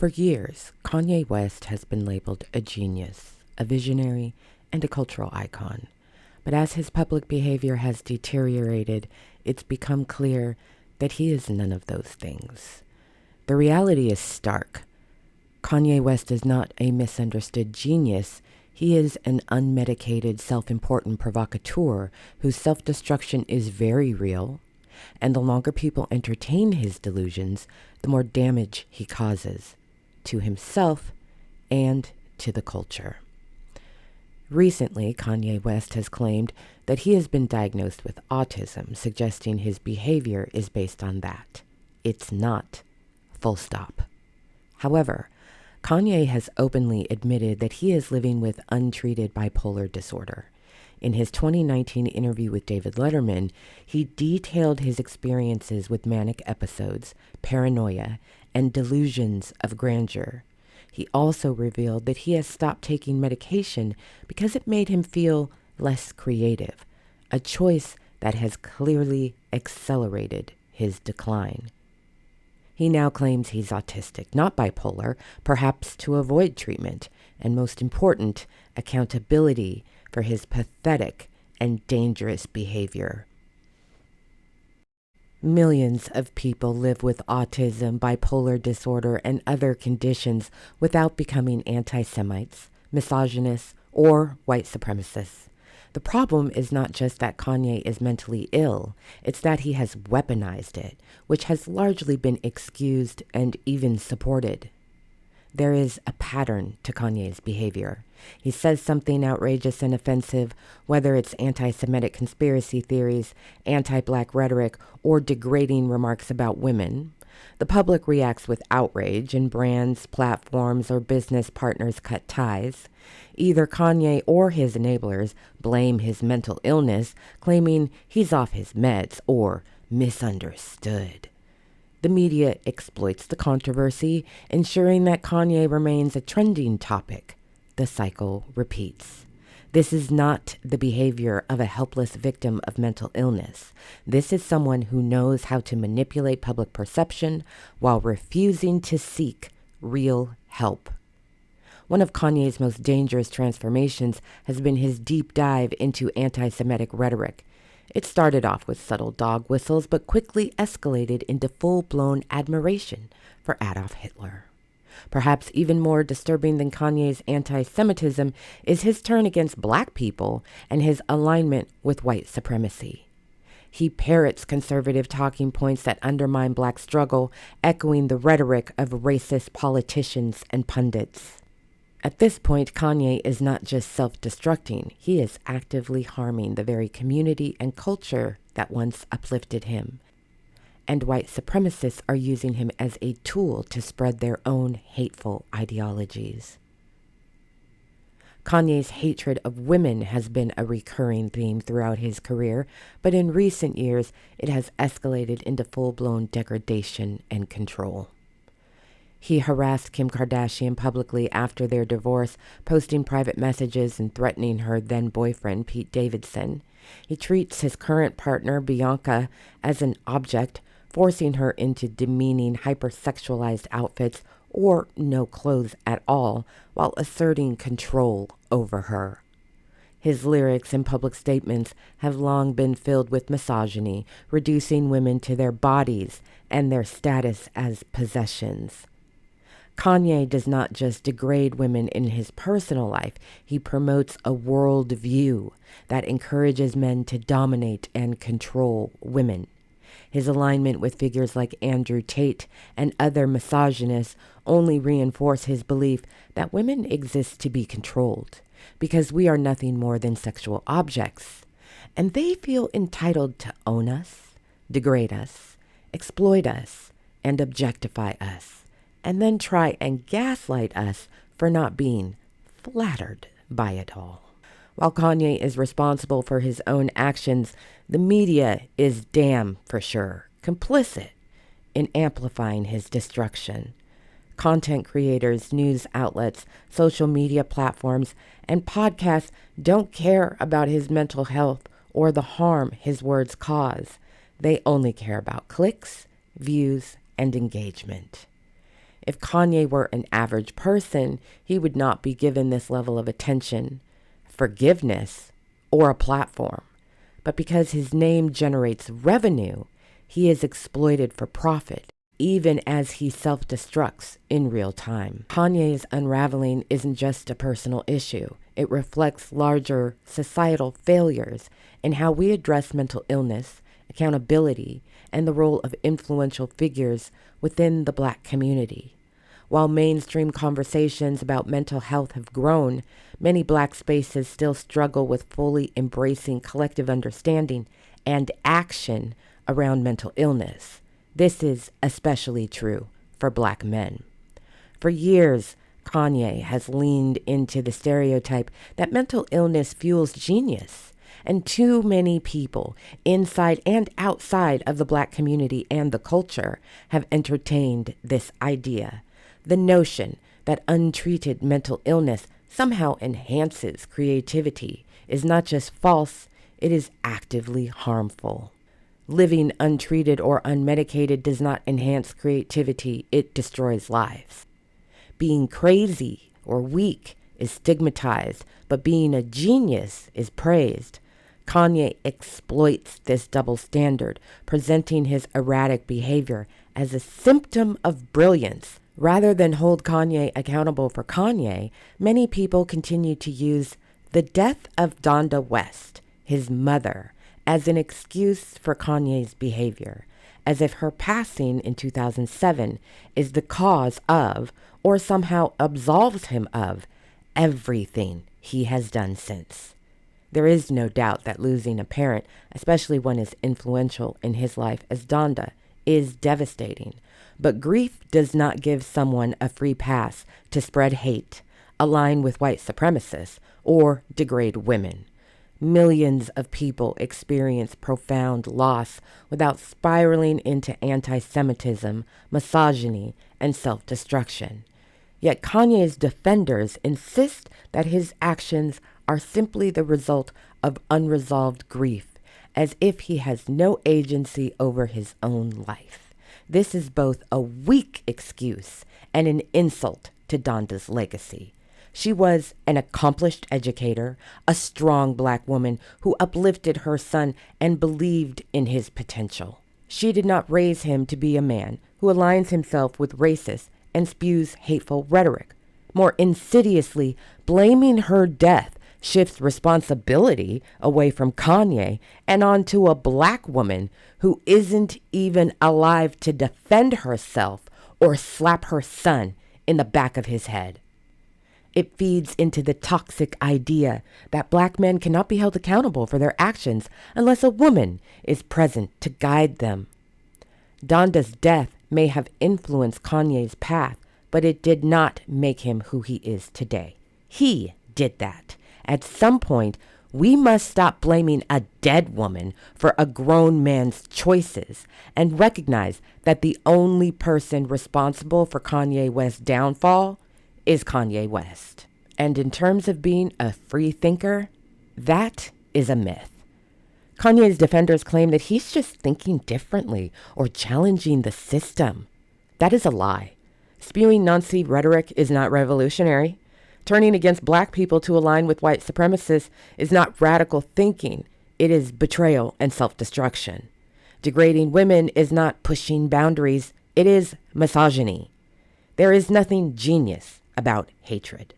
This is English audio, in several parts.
For years, Kanye West has been labeled a genius, a visionary, and a cultural icon. But as his public behavior has deteriorated, it's become clear that he is none of those things. The reality is stark. Kanye West is not a misunderstood genius. He is an unmedicated, self-important provocateur whose self-destruction is very real. And the longer people entertain his delusions, the more damage he causes to himself and to the culture. Recently, Kanye West has claimed that he has been diagnosed with autism, suggesting his behavior is based on that. It's not. Full stop. However, Kanye has openly admitted that he is living with untreated bipolar disorder. In his 2019 interview with David Letterman, he detailed his experiences with manic episodes, paranoia, and delusions of grandeur. He also revealed that he has stopped taking medication because it made him feel less creative, a choice that has clearly accelerated his decline. He now claims he's autistic, not bipolar, perhaps to avoid treatment, and most important, accountability for his pathetic and dangerous behavior. Millions of people live with autism, bipolar disorder, and other conditions without becoming anti-Semites, misogynists, or white supremacists. The problem is not just that Kanye is mentally ill, it's that he has weaponized it, which has largely been excused and even supported. There is a pattern to Kanye's behavior. He says something outrageous and offensive, whether it's anti-Semitic conspiracy theories, anti-black rhetoric, or degrading remarks about women. The public reacts with outrage, and brands, platforms, or business partners cut ties. Either Kanye or his enablers blame his mental illness, claiming he's off his meds or misunderstood. The media exploits the controversy, ensuring that Kanye remains a trending topic. The cycle repeats. This is not the behavior of a helpless victim of mental illness. This is someone who knows how to manipulate public perception while refusing to seek real help. One of Kanye's most dangerous transformations has been his deep dive into anti-Semitic rhetoric. It started off with subtle dog whistles, but quickly escalated into full-blown admiration for Adolf Hitler. Perhaps even more disturbing than Kanye's anti-Semitism is his turn against black people and his alignment with white supremacy. He parrots conservative talking points that undermine black struggle, echoing the rhetoric of racist politicians and pundits. At this point, Kanye is not just self-destructing, he is actively harming the very community and culture that once uplifted him. And white supremacists are using him as a tool to spread their own hateful ideologies. Kanye's hatred of women has been a recurring theme throughout his career, but in recent years, it has escalated into full-blown degradation and control. He harassed Kim Kardashian publicly after their divorce, posting private messages and threatening her then-boyfriend, Pete Davidson. He treats his current partner, Bianca, as an object, forcing her into demeaning, hypersexualized outfits or no clothes at all, while asserting control over her. His lyrics and public statements have long been filled with misogyny, reducing women to their bodies and their status as possessions. Kanye does not just degrade women in his personal life, he promotes a world view that encourages men to dominate and control women. His alignment with figures like Andrew Tate and other misogynists only reinforce his belief that women exist to be controlled, because we are nothing more than sexual objects, and they feel entitled to own us, degrade us, exploit us, and objectify us, and then try and gaslight us for not being flattered by it all. While Kanye is responsible for his own actions, the media is damn for sure complicit in amplifying his destruction. Content creators, news outlets, social media platforms, and podcasts don't care about his mental health or the harm his words cause. They only care about clicks, views, and engagement. If Kanye were an average person, he would not be given this level of attention, forgiveness, or a platform. But because his name generates revenue, he is exploited for profit, even as he self-destructs in real time. Kanye's unraveling isn't just a personal issue. It reflects larger societal failures in how we address mental illness, accountability, and the role of influential figures within the Black community. While mainstream conversations about mental health have grown, many Black spaces still struggle with fully embracing collective understanding and action around mental illness. This is especially true for Black men. For years, Kanye has leaned into the stereotype that mental illness fuels genius, and too many people inside and outside of the Black community and the culture have entertained this idea. The notion that untreated mental illness somehow enhances creativity is not just false, it is actively harmful. Living untreated or unmedicated does not enhance creativity, it destroys lives. Being crazy or weak is stigmatized, but being a genius is praised. Kanye exploits this double standard, presenting his erratic behavior as a symptom of brilliance. Rather than hold Kanye accountable for Kanye, many people continue to use the death of Donda West, his mother, as an excuse for Kanye's behavior, as if her passing in 2007 is the cause of, or somehow absolves him of, everything he has done since. There is no doubt that losing a parent, especially one as influential in his life as Donda, is devastating. But grief does not give someone a free pass to spread hate, align with white supremacists, or degrade women. Millions of people experience profound loss without spiraling into anti-Semitism, misogyny, and self-destruction. Yet Kanye's defenders insist that his actions are simply the result of unresolved grief, as if he has no agency over his own life. This is both a weak excuse and an insult to Donda's legacy. She was an accomplished educator, a strong Black woman who uplifted her son and believed in his potential. She did not raise him to be a man who aligns himself with racists and spews hateful rhetoric. More insidiously, blaming her death shifts responsibility away from Kanye and onto a Black woman who isn't even alive to defend herself or slap her son in the back of his head. It feeds into the toxic idea that Black men cannot be held accountable for their actions unless a woman is present to guide them. Donda's death may have influenced Kanye's path, but it did not make him who he is today. He did that. At some point, we must stop blaming a dead woman for a grown man's choices and recognize that the only person responsible for Kanye West's downfall is Kanye West. And in terms of being a free thinker, that is a myth. Kanye's defenders claim that he's just thinking differently or challenging the system. That is a lie. Spewing Nazi rhetoric is not revolutionary. Turning against Black people to align with white supremacists is not radical thinking. It is betrayal and self-destruction. Degrading women is not pushing boundaries. It is misogyny. There is nothing genius about hatred.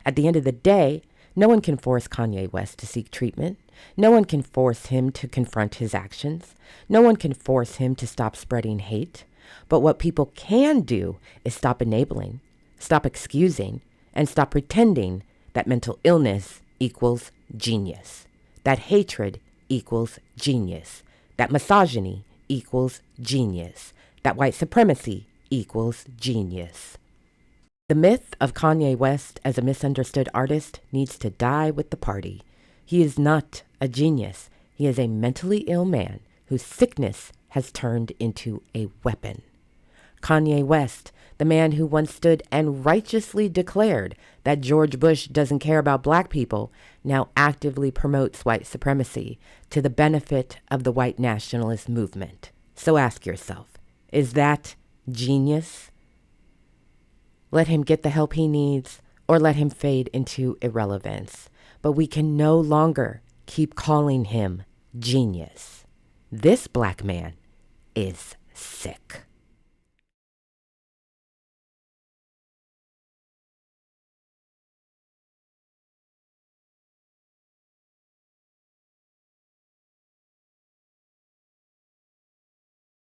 At the end of the day, no one can force Kanye West to seek treatment. No one can force him to confront his actions. No one can force him to stop spreading hate. But what people can do is stop enabling, stop excusing, and stop pretending that mental illness equals genius, that hatred equals genius, that misogyny equals genius, that white supremacy equals genius. The myth of Kanye West as a misunderstood artist needs to die with the party. He is not a genius. He is a mentally ill man whose sickness has turned into a weapon. Kanye West, the man who once stood and righteously declared that George Bush doesn't care about Black people, now actively promotes white supremacy to the benefit of the white nationalist movement. So ask yourself, is that genius? Let him get the help he needs or let him fade into irrelevance. But we can no longer keep calling him genius. This black man is sick.